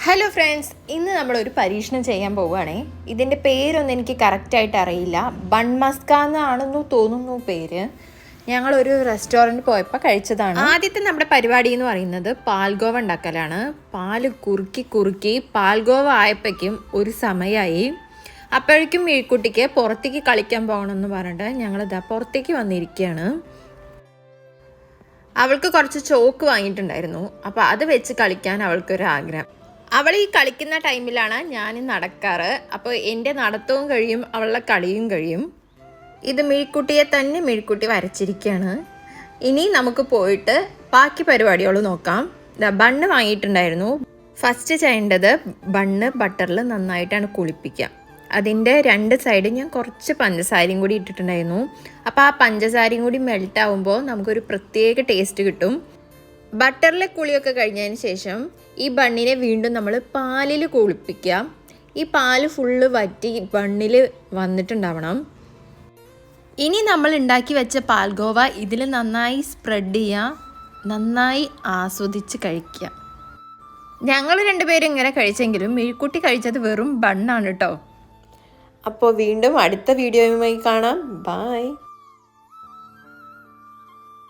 Hello friends, ഇന്ന് നമ്മളൊരു പരീക്ഷണം ചെയ്യാൻ പോവുകയാണേ. ഇതിൻ്റെ പേരൊന്നും എനിക്ക് കറക്റ്റായിട്ട് അറിയില്ല. ബൺ മസ്ക എന്നാണെന്ന് തോന്നുന്നു പേര്. ഞങ്ങളൊരു റെസ്റ്റോറൻറ്റ് പോയപ്പോൾ കഴിച്ചതാണ്. ആദ്യത്തെ നമ്മുടെ പരിപാടി എന്ന് പറയുന്നത് പാൽഗോവ ഉണ്ടാക്കലാണ്. പാല് കുറുക്കി പാൽഗോവ ആയപ്പോഴേക്കും ഒരു സമയമായി. അപ്പോഴേക്കും മീഴ്ക്കുട്ടിക്ക് പുറത്തേക്ക് കളിക്കാൻ പോകണമെന്ന് പറഞ്ഞിട്ട് ഞങ്ങളിതാ പുറത്തേക്ക് വന്നിരിക്കുകയാണ്. അവൾക്ക് കുറച്ച് ചോക്ക് വാങ്ങിയിട്ടുണ്ടായിരുന്നു. അപ്പോൾ അത് വെച്ച് കളിക്കാൻ അവൾക്കൊരാഗ്രഹം. അവൾ ഈ കളിക്കുന്ന ടൈമിലാണ് ഞാൻ നടക്കാറ്. അപ്പോൾ എൻ്റെ നടത്തവും കഴിയും, അവളുടെ കളിയും കഴിയും. ഇത് മീഴ്ക്കുട്ടിയെ തന്നെ മീഴ്ക്കുട്ടി വരച്ചിരിക്കുകയാണ്. ഇനി നമുക്ക് പോയിട്ട് ബാക്കി പരിപാടികൾ നോക്കാം. ബണ്ണ് വാങ്ങിയിട്ടുണ്ടായിരുന്നു. ഫസ്റ്റ് ചെയ്യേണ്ടത് ബണ്ണ് ബട്ടറിൽ നന്നായിട്ടാണ് കുളിപ്പിക്കുക. അതിൻ്റെ രണ്ട് സൈഡ് ഞാൻ കുറച്ച് പഞ്ചസാരയും കൂടി ഇട്ടിട്ടുണ്ടായിരുന്നു. അപ്പോൾ ആ പഞ്ചസാരയും കൂടി മെൽറ്റ് ആവുമ്പോൾ നമുക്കൊരു പ്രത്യേക ടേസ്റ്റ് കിട്ടും. ബട്ടറിലെ കുളിയൊക്കെ കഴിഞ്ഞതിന് ശേഷം ഈ ബണ്ണിനെ വീണ്ടും നമ്മൾ പാലിൽ കുളിപ്പിക്കുക. ഈ പാല് ഫുള്ള് വറ്റി ബണ്ണിൽ വന്നിട്ടുണ്ടാവണം. ഇനി നമ്മൾ ഉണ്ടാക്കി വെച്ച പാൽഗോവ ഇതിൽ നന്നായി സ്പ്രെഡ് ചെയ്യുക, നന്നായി ആസ്വദിച്ച് കഴിക്കുക. ഞങ്ങൾ രണ്ടുപേരും ഇങ്ങനെ കഴിച്ചെങ്കിലും മീഴ്ക്കുട്ടി കഴിച്ചത് വെറും ബണ്ണാണ് കേട്ടോ. അപ്പോൾ വീണ്ടും അടുത്ത വീഡിയോയുമായി കാണാം. ബൈ.